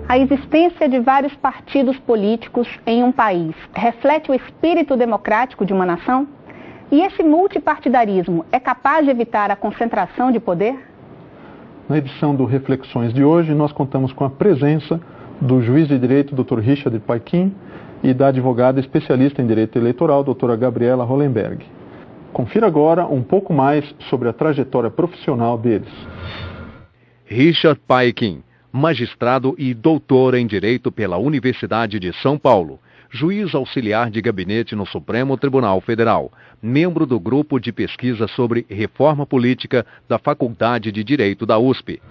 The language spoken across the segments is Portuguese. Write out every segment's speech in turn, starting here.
A existência de vários partidos políticos em um país reflete o espírito democrático de uma nação? E esse multipartidarismo é capaz de evitar a concentração de poder? Na edição do Reflexões de hoje, nós contamos com a presença do juiz de direito, Dr. Richard Paikin, e da advogada especialista em direito eleitoral, doutora Gabriela Hollenberg. Confira agora um pouco mais sobre a trajetória profissional deles. Richard Paikin, magistrado e doutor em Direito pela Universidade de São Paulo, juiz auxiliar de gabinete no Supremo Tribunal Federal, membro do Grupo de Pesquisa sobre Reforma Política da Faculdade de Direito da USP.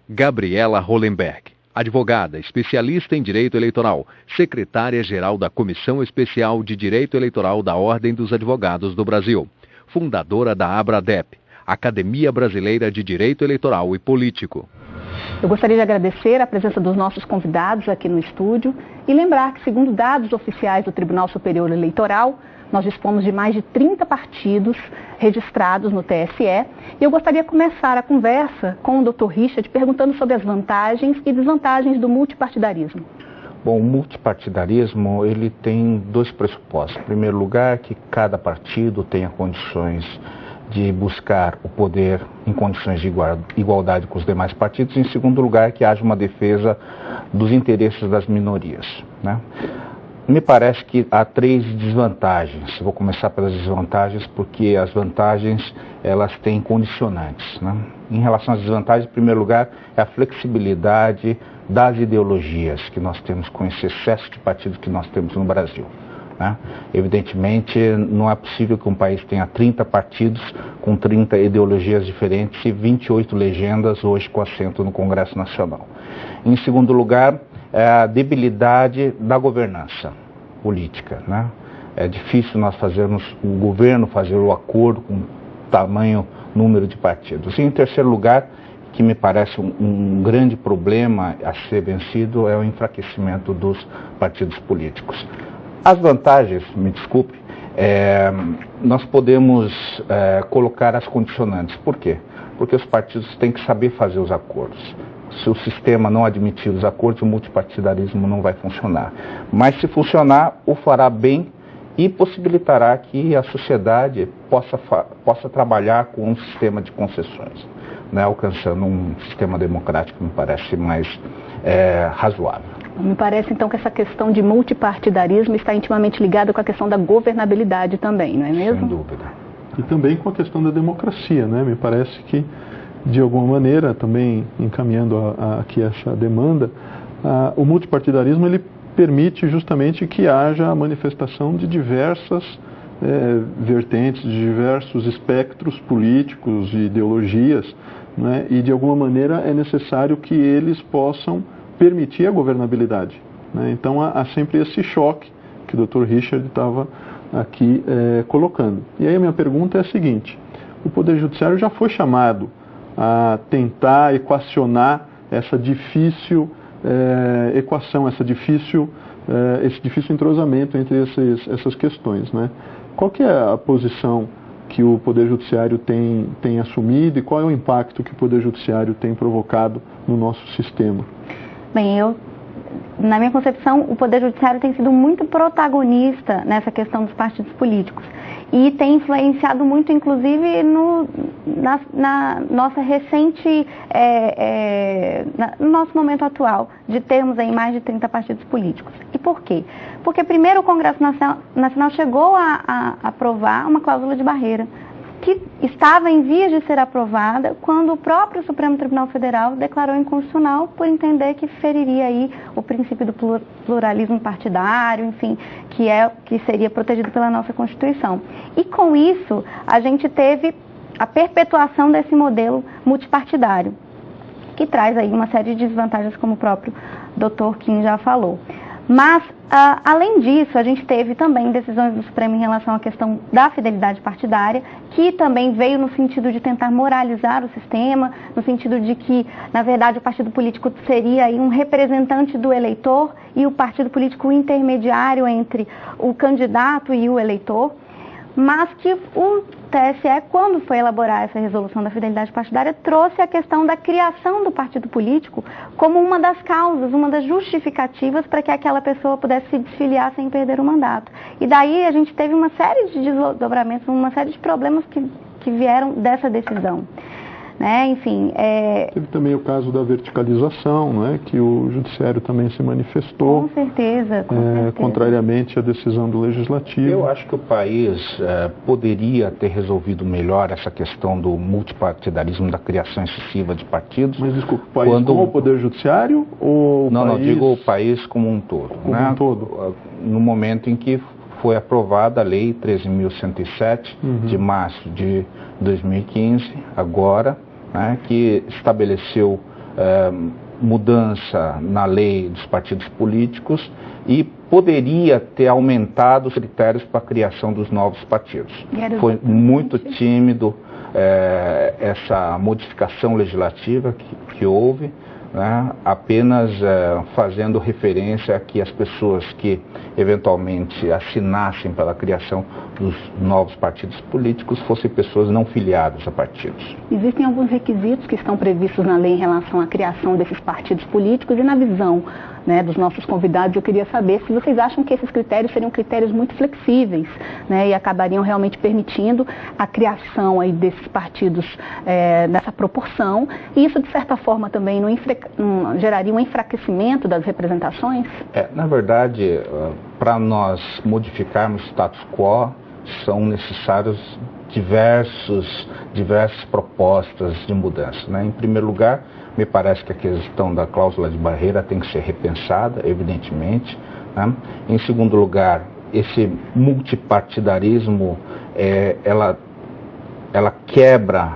Gabriela Hollenberg, advogada, especialista em Direito Eleitoral, secretária-geral da Comissão Especial de Direito Eleitoral da Ordem dos Advogados do Brasil, fundadora da ABRADEP, Academia Brasileira de Direito Eleitoral e Político. Eu gostaria de agradecer a presença dos nossos convidados aqui no estúdio e lembrar que, segundo dados oficiais do Tribunal Superior Eleitoral, nós dispomos de mais de 30 partidos registrados no TSE. E eu gostaria de começar a conversa com o Dr. Richard perguntando sobre as vantagens e desvantagens do multipartidarismo. Bom, o multipartidarismo ele tem dois pressupostos. Em primeiro lugar, que cada partido tenha condições de buscar o poder em condições de igualdade com os demais partidos. Em segundo lugar, que haja uma defesa dos interesses das minorias, né? Me parece que há três desvantagens. Vou começar pelas desvantagens porque as vantagens elas têm condicionantes, né? Em relação às desvantagens, em primeiro lugar, é a flexibilidade das ideologias que nós temos com esse excesso de partidos que nós temos no Brasil, né? Evidentemente, não é possível que um país tenha 30 partidos com 30 ideologias diferentes e 28 legendas hoje com assento no Congresso Nacional. Em segundo lugar, é a debilidade da governança política, né? É difícil nós fazermos, o governo fazer o acordo com tamanho número de partidos. E em terceiro lugar, que me parece um grande problema a ser vencido, é o enfraquecimento dos partidos políticos. As vantagens, me desculpe, nós podemos colocar as condicionantes. Por quê? Porque os partidos têm que saber fazer os acordos. Se o sistema não admitir os acordos, o multipartidarismo não vai funcionar. Mas se funcionar, o fará bem e possibilitará que a sociedade possa trabalhar com um sistema de concessões, né, alcançando um sistema democrático, me parece mais razoável. Me parece, então, que essa questão de multipartidarismo está intimamente ligada com a questão da governabilidade também, não é mesmo? Sem dúvida. E também com a questão da democracia, né? Me parece que, de alguma maneira, também encaminhando aqui essa demanda, o multipartidarismo ele permite justamente que haja a manifestação de diversas vertentes, de diversos espectros políticos e ideologias, né? E de alguma maneira é necessário que eles possam permitir a governabilidade, né? Então há sempre esse choque que o Dr. Richard estava aqui colocando. E aí a minha pergunta é a seguinte: o Poder Judiciário já foi chamado a tentar equacionar essa difícil equação, esse difícil entrosamento entre essas questões, né? Qual que é a posição que o Poder Judiciário tem assumido e qual é o impacto que o Poder Judiciário tem provocado no nosso sistema? Bem, na minha concepção, o Poder Judiciário tem sido muito protagonista nessa questão dos partidos políticos e tem influenciado muito, inclusive, na nossa recente, no nosso momento atual, de termos aí mais de 30 partidos políticos. E por quê? Porque primeiro o Congresso Nacional chegou a aprovar uma cláusula de barreira que estava em vias de ser aprovada quando o próprio Supremo Tribunal Federal declarou inconstitucional por entender que feriria aí o princípio do pluralismo partidário, enfim, que seria protegido pela nossa Constituição. E com isso, a gente teve a perpetuação desse modelo multipartidário, que traz aí uma série de desvantagens, como o próprio Dr. Kim já falou. Mas, além disso, a gente teve também decisões do Supremo em relação à questão da fidelidade partidária, que também veio no sentido de tentar moralizar o sistema, no sentido de que, na verdade, o partido político seria aí um representante do eleitor e o partido político intermediário entre o candidato e o eleitor. mas que o TSE, quando foi elaborar essa resolução da fidelidade partidária, trouxe a questão da criação do partido político como uma das causas, uma das justificativas para que aquela pessoa pudesse se desfiliar sem perder o mandato. E daí a gente teve uma série de desdobramentos, uma série de problemas que vieram dessa decisão. Né? Enfim, teve também o caso da verticalização, né? Que o judiciário também se manifestou. Com certeza, com certeza. Contrariamente à decisão do legislativo. Eu acho que o país poderia ter resolvido melhor essa questão do multipartidarismo, da criação excessiva de partidos. Mas desculpa, o país com o Poder Judiciário ou não, país... Não, digo o país como um todo. Como um todo. No momento em que foi aprovada a Lei 13.107, de março de 2015, agora, né, que estabeleceu mudança na lei dos partidos políticos e poderia ter aumentado os critérios para a criação dos novos partidos. Foi muito tímido essa modificação legislativa que houve, né, apenas fazendo referência a que as pessoas que eventualmente assinassem pela criação dos novos partidos políticos fossem pessoas não filiadas a partidos. Existem alguns requisitos que estão previstos na lei em relação à criação desses partidos políticos e na visão, né, dos nossos convidados. Eu queria saber se vocês acham que esses critérios seriam critérios muito flexíveis, né, e acabariam realmente permitindo a criação aí desses partidos nessa proporção, e isso de certa forma também não geraria um enfraquecimento das representações? Na verdade, para nós modificarmos o status quo, são necessários diversas propostas de mudança, né? Em primeiro lugar, me parece que a questão da cláusula de barreira tem que ser repensada, evidentemente, né? Em segundo lugar, esse multipartidarismo, ela quebra,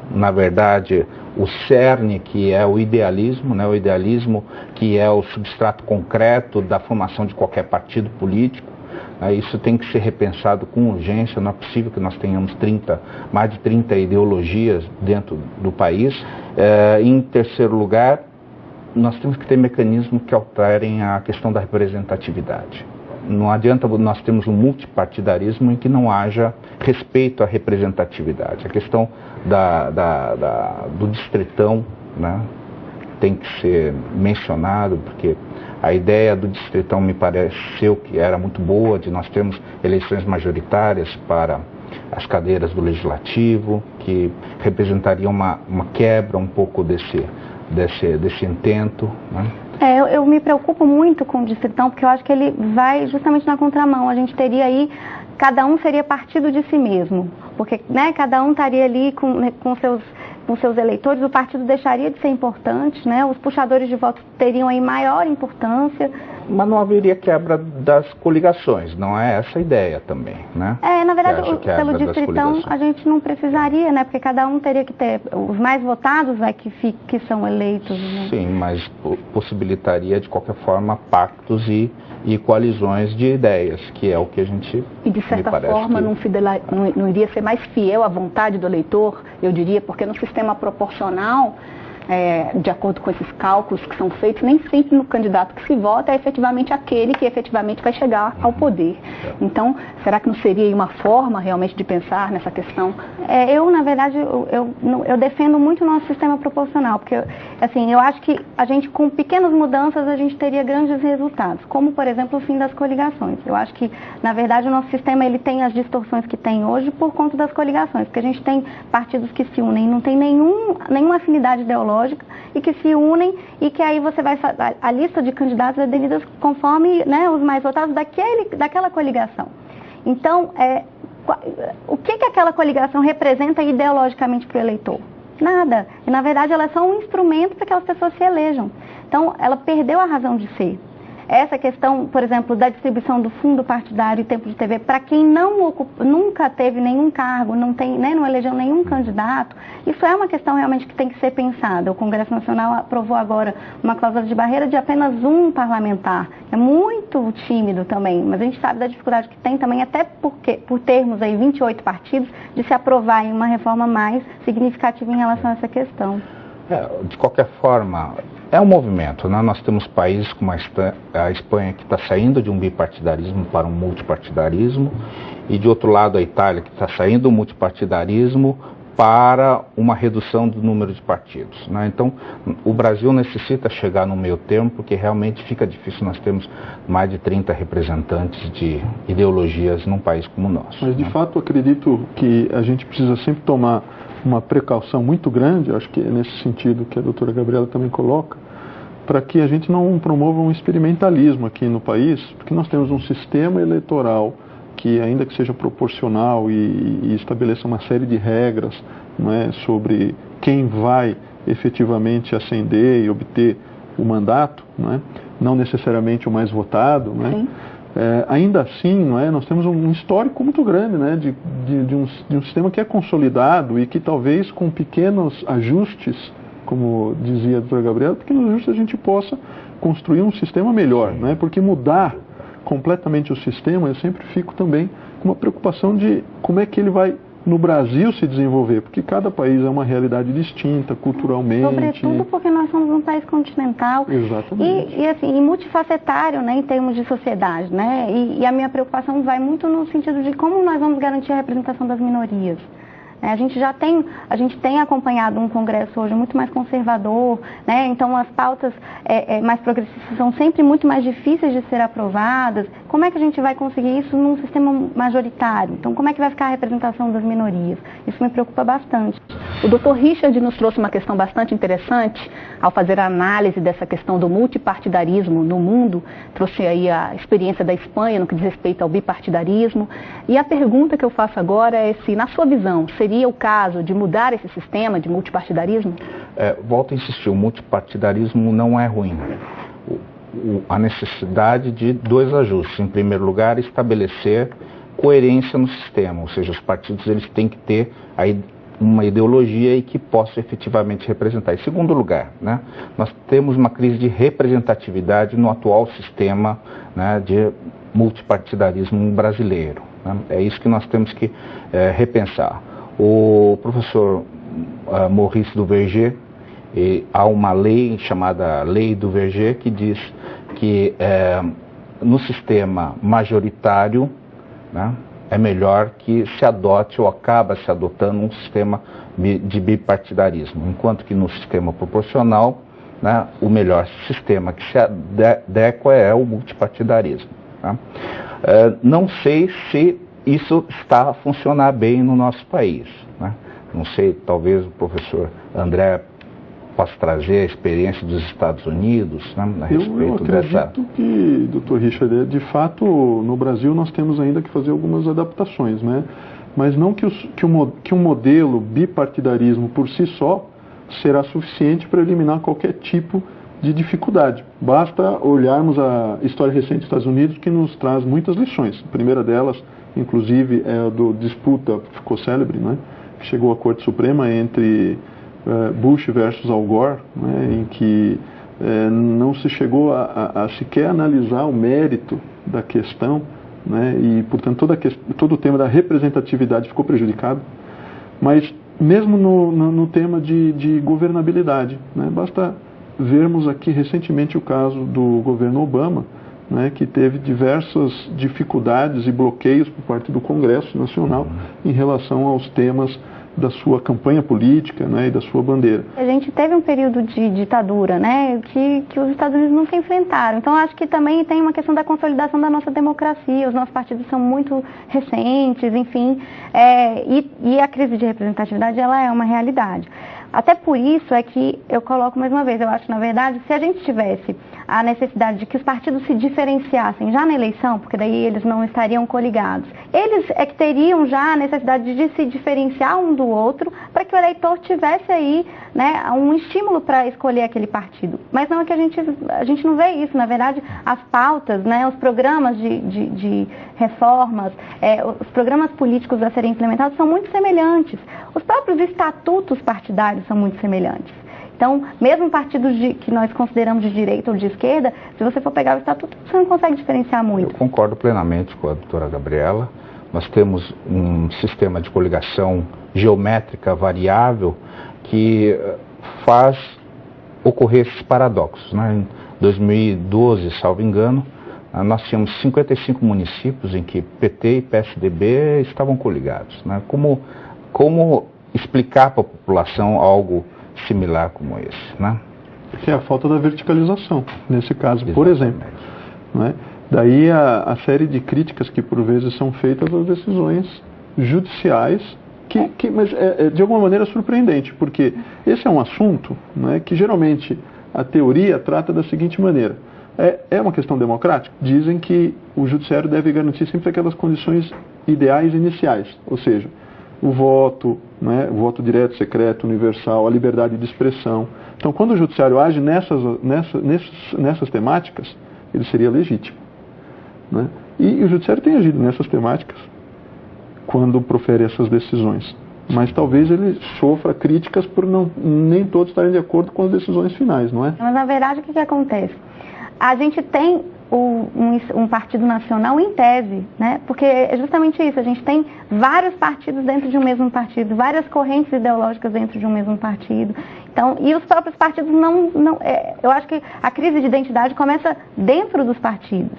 na verdade, o cerne que é o idealismo, né? O idealismo que é o substrato concreto da formação de qualquer partido político. Isso tem que ser repensado com urgência. Não é possível que nós tenhamos mais de 30 ideologias dentro do país. Em terceiro lugar, nós temos que ter mecanismos que alterem a questão da representatividade. Não adianta nós termos um multipartidarismo em que não haja respeito à representatividade. A questão do distritão, né, tem que ser mencionado, porque a ideia do distritão me pareceu que era muito boa, de nós termos eleições majoritárias para as cadeiras do legislativo, que representaria uma quebra um pouco desse intento, né? Eu me preocupo muito com o distritão, porque eu acho que ele vai justamente na contramão. A gente teria aí, cada um seria partido de si mesmo, porque, né, cada um estaria ali com seus eleitores, o partido deixaria de ser importante, né? Os puxadores de votos teriam aí maior importância. Mas não haveria quebra das coligações, não é essa a ideia também, né? Na verdade, pelo distritão a gente não precisaria, né? Porque cada um teria que ter, os mais votados, né, que são eleitos, né? Sim, mas possibilitaria de qualquer forma pactos e coalizões de ideias, que é o que a gente... E de certa forma não iria ser mais fiel à vontade do eleitor, eu diria, porque no sistema proporcional, de acordo com esses cálculos que são feitos, nem sempre no candidato que se vota é efetivamente aquele que efetivamente vai chegar ao poder. Então, será que não seria uma forma realmente de pensar nessa questão? Na verdade, eu defendo muito o nosso sistema proporcional, porque, assim, eu acho que a gente, com pequenas mudanças, a gente teria grandes resultados, como, por exemplo, o fim das coligações. Eu acho que, na verdade, o nosso sistema, ele tem as distorções que tem hoje por conta das coligações, porque a gente tem partidos que se unem, não tem nenhuma afinidade ideológica, e que se unem, e que aí você vai, a lista de candidatos é definida conforme, né, os mais votados daquela coligação. Então, o que aquela coligação representa ideologicamente para o eleitor? Nada. E, na verdade, ela é só um instrumento para que aquelas pessoas se elejam. Então, ela perdeu a razão de ser. Essa questão, por exemplo, da distribuição do fundo partidário e tempo de TV, para quem nunca teve nenhum cargo, não elegeu nenhum candidato, isso é uma questão realmente que tem que ser pensada. O Congresso Nacional aprovou agora uma cláusula de barreira de apenas um parlamentar. É muito tímido também, mas a gente sabe da dificuldade que tem também, até por termos aí 28 partidos, de se aprovar em uma reforma mais significativa em relação a essa questão. De qualquer forma, é um movimento, né? Nós temos países como a Espanha que está saindo de um bipartidarismo para um multipartidarismo, e de outro lado a Itália que está saindo do multipartidarismo para uma redução do número de partidos, né? Então, o Brasil necessita chegar no meio termo, porque realmente fica difícil nós termos mais de 30 representantes de ideologias num país como o nosso. Mas, de fato, acredito que a gente precisa sempre tomar uma precaução muito grande, acho que é nesse sentido que a doutora Gabriela também coloca, para que a gente não promova um experimentalismo aqui no país, porque nós temos um sistema eleitoral que, ainda que seja proporcional e estabeleça uma série de regras, não é, sobre quem vai efetivamente ascender e obter o mandato, não necessariamente o mais votado, né? Ainda assim, não é, nós temos um histórico muito grande, né, de um sistema que é consolidado e que talvez com pequenos ajustes, como dizia a doutora Gabriela, pequenos ajustes a gente possa construir um sistema melhor, né, porque mudar completamente o sistema, eu sempre fico também com uma preocupação de como é que ele vai no Brasil se desenvolver, porque cada país é uma realidade distinta, culturalmente. Sobretudo porque nós somos um país continental. Exatamente. E multifacetário, né, em termos de sociedade, né? E a minha preocupação vai muito no sentido de como nós vamos garantir a representação das minorias. A gente tem acompanhado um Congresso hoje muito mais conservador, né? Então as pautas mais progressistas são sempre muito mais difíceis de ser aprovadas. Como é que a gente vai conseguir isso num sistema majoritário? Então como é que vai ficar a representação das minorias? Isso me preocupa bastante. O Dr. Richard nos trouxe uma questão bastante interessante ao fazer a análise dessa questão do multipartidarismo no mundo, trouxe aí a experiência da Espanha no que diz respeito ao bipartidarismo. E a pergunta que eu faço agora é se, na sua visão, seria o caso de mudar esse sistema de multipartidarismo? Volto a insistir, o multipartidarismo não é ruim. A necessidade de dois ajustes. Em primeiro lugar, estabelecer coerência no sistema, ou seja, os partidos eles têm que ter uma ideologia e que possa efetivamente representar. Em segundo lugar, né, nós temos uma crise de representatividade no atual sistema, né, de multipartidarismo brasileiro, né? É isso que nós temos que repensar. O professor Maurice Duverger, há uma lei chamada Lei Duverger que diz que no sistema majoritário, né, é melhor que se adote ou acaba se adotando um sistema de bipartidarismo, enquanto que no sistema proporcional, né, o melhor sistema que se adequa é o multipartidarismo. Tá? Não sei se isso está a funcionar bem no nosso país, né? Não sei, talvez o professor André possa trazer a experiência dos Estados Unidos, né, a respeito dessa... Eu acredito que, doutor Richard, de fato, no Brasil nós temos ainda que fazer algumas adaptações, né? Mas não que um modelo bipartidarismo por si só será suficiente para eliminar qualquer tipo de dificuldade. Basta olharmos a história recente dos Estados Unidos, que nos traz muitas lições. A primeira delas, inclusive, é a do disputa, ficou célebre, né? Chegou à Corte Suprema entre Bush versus Al Gore, né? Em que não se chegou a sequer analisar o mérito da questão, né? E, portanto, todo o tema da representatividade ficou prejudicado. Mas, mesmo no tema de governabilidade, né? Basta vermos aqui recentemente o caso do governo Obama, né, que teve diversas dificuldades e bloqueios por parte do Congresso Nacional em relação aos temas da sua campanha política, né, e da sua bandeira. A gente teve um período de ditadura, né, que os Estados Unidos nunca enfrentaram. Então, acho que também tem uma questão da consolidação da nossa democracia. Os nossos partidos são muito recentes, enfim. E a crise de representatividade, ela é uma realidade. Até por isso é que eu coloco mais uma vez, eu acho que, na verdade, se a gente tivesse a necessidade de que os partidos se diferenciassem já na eleição, porque daí eles não estariam coligados, eles é que teriam já a necessidade de se diferenciar um do outro para que o eleitor tivesse aí, né, um estímulo para escolher aquele partido. Mas não é que a gente não vê isso. Na verdade, as pautas, né, os programas de reformas, os programas políticos a serem implementados são muito semelhantes. Os próprios estatutos partidários são muito semelhantes. Então, mesmo partidos que nós consideramos de direita ou de esquerda, se você for pegar o estatuto, você não consegue diferenciar muito. Eu concordo plenamente com a doutora Gabriela. Nós temos um sistema de coligação geométrica variável que faz ocorrer esses paradoxos, né? Em 2012, salvo engano, nós tínhamos 55 municípios em que PT e PSDB estavam coligados, né? Como explicar para a população algo similar como esse, né? Que é a falta da verticalização, nesse caso, Exatamente. por exemplo. Né? Daí a série de críticas que por vezes são feitas às decisões judiciais, mas de alguma maneira surpreendente, porque esse é um assunto, né, que geralmente a teoria trata da seguinte maneira. É uma questão democrática? Dizem que o judiciário deve garantir sempre aquelas condições ideais iniciais, ou seja, o voto, né, o voto direto, secreto, universal, a liberdade de expressão. Então, quando o judiciário age nessas temáticas, ele seria legítimo. Né? E o judiciário tem agido nessas temáticas quando profere essas decisões. Mas talvez ele sofra críticas por nem todos estarem de acordo com as decisões finais, não é? Mas, na verdade, o que acontece? A gente tem um partido nacional em tese, né? Porque é justamente isso, a gente tem vários partidos dentro de um mesmo partido, várias correntes ideológicas dentro de um mesmo partido. Então, e os próprios partidos eu acho que a crise de identidade começa dentro dos partidos.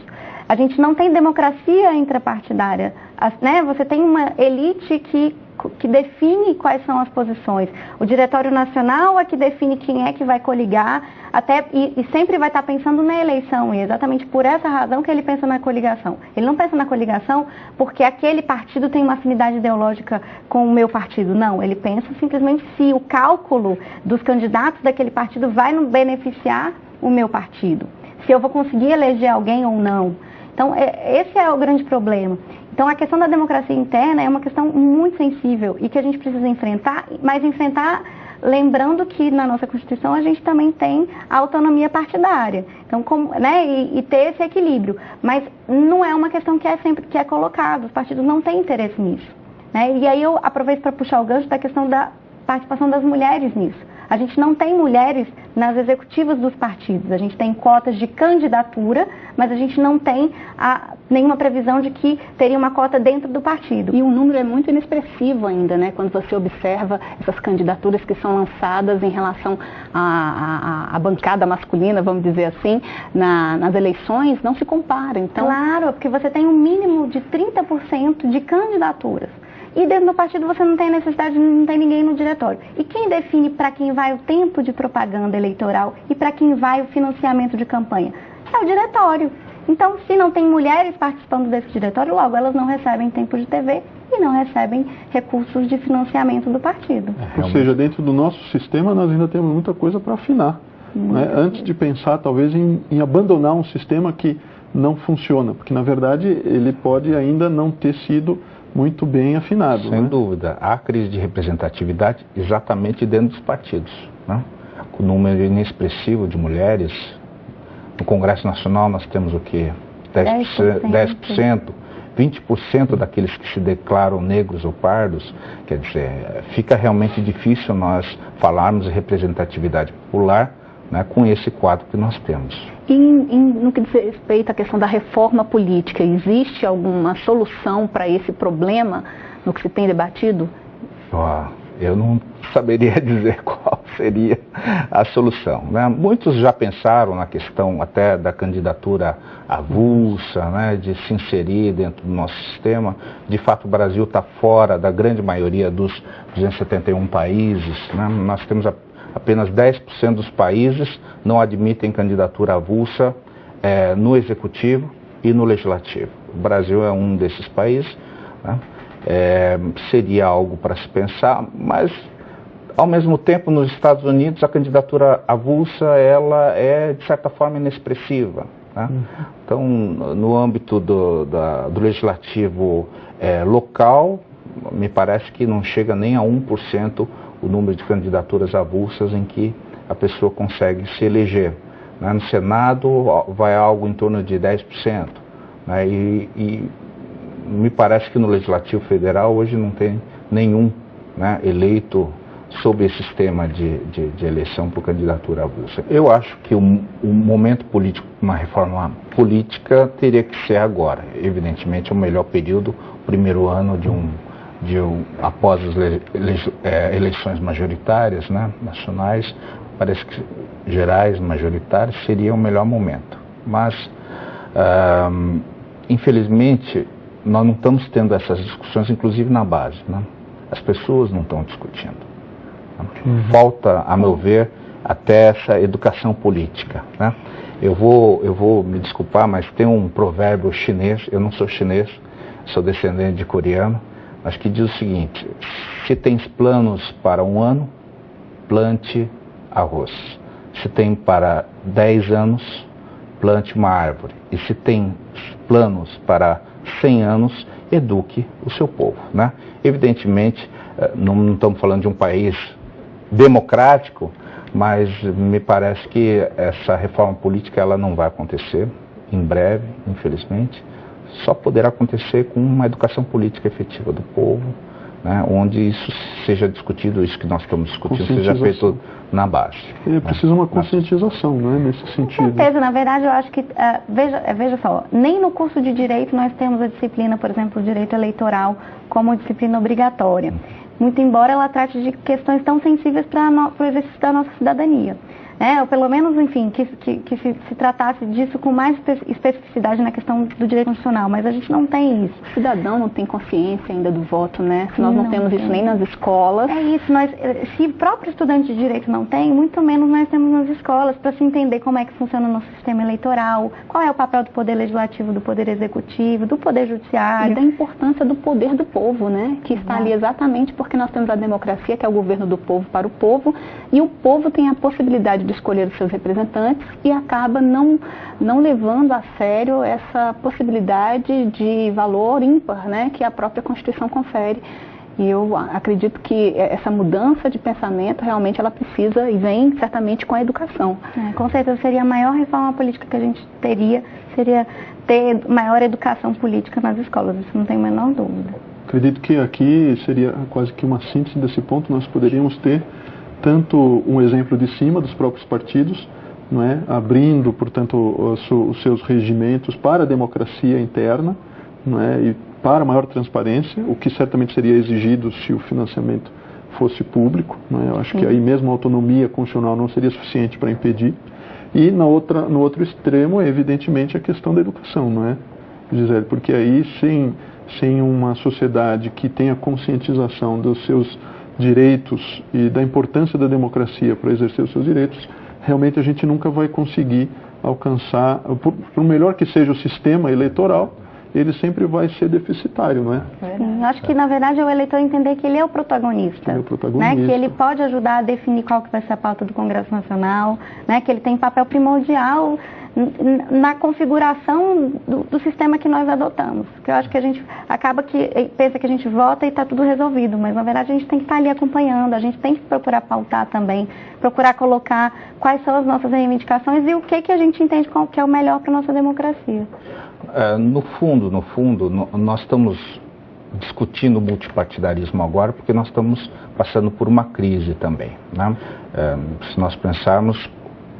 A gente não tem democracia intrapartidária, né? Você tem uma elite que define quais são as posições. O Diretório Nacional é que define quem é que vai coligar, e sempre vai estar pensando na eleição, e é exatamente por essa razão que ele pensa na coligação. Ele não pensa na coligação porque aquele partido tem uma afinidade ideológica com o meu partido, não. Ele pensa simplesmente se o cálculo dos candidatos daquele partido vai beneficiar o meu partido, se eu vou conseguir eleger alguém ou não. Então, esse é o grande problema. Então, a questão da democracia interna é uma questão muito sensível e que a gente precisa enfrentar, mas enfrentar lembrando que na nossa Constituição a gente também tem a autonomia partidária. Então, né, e ter esse equilíbrio. Mas não é uma questão que é colocada, os partidos não têm interesse nisso. Né? E aí eu aproveito para puxar o gancho da questão da participação das mulheres nisso. A gente não tem mulheres nas executivas dos partidos. A gente tem cotas de candidatura, mas a gente não tem nenhuma previsão de que teria uma cota dentro do partido. E o número é muito inexpressivo ainda, né? Quando você observa essas candidaturas que são lançadas em relação à bancada masculina, vamos dizer assim, nas eleições, não se compara. Então... Claro, porque você tem um mínimo de 30% de candidaturas. E dentro do partido você não tem necessidade, não tem ninguém no diretório. E quem define para quem vai o tempo de propaganda eleitoral e para quem vai o financiamento de campanha? É o diretório. Então, se não tem mulheres participando desse diretório, logo elas não recebem tempo de TV e não recebem recursos de financiamento do partido. Ou seja, dentro do nosso sistema nós ainda temos muita coisa para afinar. Né? Antes de pensar talvez em abandonar um sistema que não funciona, porque na verdade ele pode ainda não ter sido muito bem afinado. Sem dúvida. Há crise de representatividade exatamente dentro dos partidos. Né? Com o número inexpressivo de mulheres. No Congresso Nacional nós temos o quê? 10%, 20% daqueles que se declaram negros ou pardos. Quer dizer, fica realmente difícil nós falarmos de representatividade popular, né, com esse quadro que nós temos. No que diz respeito à questão da reforma política, existe alguma solução para esse problema no que se tem debatido? Eu não saberia dizer qual seria a solução. Né? Muitos já pensaram na questão até da candidatura avulsa, né, de se inserir dentro do nosso sistema. De fato, o Brasil está fora da grande maioria dos 271 países. Né? Nós temos apenas 10% dos países não admitem candidatura avulsa no Executivo e no Legislativo. O Brasil é um desses países. Né? Seria algo para se pensar, mas ao mesmo tempo nos Estados Unidos a candidatura avulsa ela é de certa forma inexpressiva. Né? Então no âmbito do Legislativo local, me parece que não chega nem a 1% o número de candidaturas avulsas em que a pessoa consegue se eleger. Né? No Senado vai algo em torno de 10%. Né? E me parece que no Legislativo Federal hoje não tem nenhum, né, eleito sob esse sistema de eleição por candidatura avulsa. Eu acho que o momento político, uma reforma política, teria que ser agora. Evidentemente é o melhor período, o primeiro ano após as eleições majoritárias, né, nacionais, parece que gerais, majoritárias, seria o melhor momento. Mas, infelizmente, nós não estamos tendo essas discussões, inclusive na base, né? As pessoas não estão discutindo. Falta, a meu ver, até essa educação política, né? Eu vou me desculpar, mas tem um provérbio chinês, eu não sou chinês, sou descendente de coreano, mas que diz o seguinte: se tens planos para um ano, plante arroz. Se tem para 10 anos, plante uma árvore. E se tem planos para 100 anos, eduque o seu povo, né? Evidentemente, não estamos falando de um país democrático, mas me parece que essa reforma política ela não vai acontecer em breve, infelizmente. Só poderá acontecer com uma educação política efetiva do povo, né, onde isso seja discutido, isso que nós estamos discutindo, seja feito na base. É preciso uma conscientização, né, nesse sentido. Com certeza, na verdade eu acho que, veja só, nem no curso de Direito nós temos a disciplina, por exemplo, o Direito Eleitoral como disciplina obrigatória. Muito embora ela trate de questões tão sensíveis para o exercício da nossa cidadania. Ou pelo menos, enfim, que se tratasse disso com mais especificidade na questão do direito constitucional, mas a gente não tem isso. O cidadão não tem consciência ainda do voto, né? Nós não temos isso nem nas escolas. É isso, se o próprio estudante de direito não tem, muito menos nós temos nas escolas, para se entender como é que funciona o nosso sistema eleitoral, qual é o papel do poder legislativo, do poder executivo, do poder judiciário. E da importância do poder do povo, né? Que está ali exatamente porque nós temos a democracia, que é o governo do povo para o povo, e o povo tem a possibilidade de escolher os seus representantes e acaba não levando a sério essa possibilidade de valor ímpar, né, que a própria Constituição confere. E eu acredito que essa mudança de pensamento realmente ela precisa e vem certamente com a educação. Com certeza seria a maior reforma política que a gente teria, seria ter maior educação política nas escolas, isso não tem a menor dúvida. Acredito que aqui seria quase que uma síntese desse ponto. Nós poderíamos ter tanto um exemplo de cima dos próprios partidos, não é? Abrindo, portanto, os seus regimentos para a democracia interna, não é? E para maior transparência, o que certamente seria exigido se o financiamento fosse público, não é? Eu acho que aí mesmo a autonomia constitucional não seria suficiente para impedir. E no outro extremo, evidentemente, a questão da educação, não é, Gisele? Porque aí, sem uma sociedade que tenha conscientização dos seus direitos e da importância da democracia para exercer os seus direitos, realmente a gente nunca vai conseguir alcançar, por melhor que seja o sistema eleitoral, ele sempre vai ser deficitário, não é? Sim, acho que na verdade é o eleitor entender que ele é o protagonista, né? Que ele pode ajudar a definir qual que vai ser a pauta do Congresso Nacional, né? Que ele tem papel primordial na configuração do sistema que nós adotamos. Porque eu acho que a gente acaba que pensa que a gente vota e está tudo resolvido, mas na verdade a gente tem que estar ali acompanhando, a gente tem que procurar pautar também, procurar colocar quais são as nossas reivindicações e o que a gente entende que é o melhor para a nossa democracia. No fundo, nós estamos discutindo o multipartidarismo agora porque nós estamos passando por uma crise também, né? Se nós pensarmos,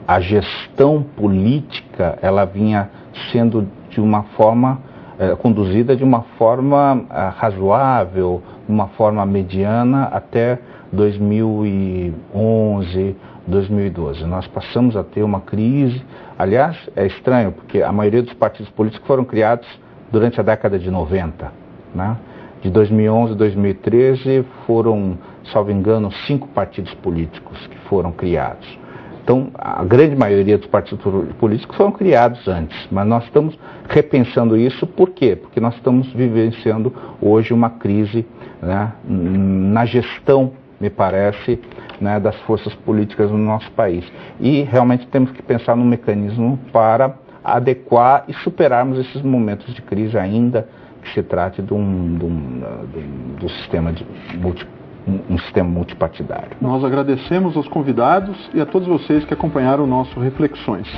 a gestão política, ela vinha sendo de uma forma, conduzida de uma forma razoável, uma forma mediana até 2011, 2012. Nós passamos a ter uma crise. Aliás, é estranho, porque a maioria dos partidos políticos foram criados durante a década de 90, né? De 2011 a 2013 foram, salvo engano, 5 partidos políticos que foram criados. Então, a grande maioria dos partidos políticos foram criados antes, mas nós estamos repensando isso. Por quê? Porque nós estamos vivenciando hoje uma crise, né, na gestão, me parece, né, das forças políticas no nosso país. E realmente temos que pensar num mecanismo para adequar e superarmos esses momentos de crise, ainda que se trate do sistema um sistema multipartidário. Nós agradecemos aos convidados e a todos vocês que acompanharam o nosso Reflexões.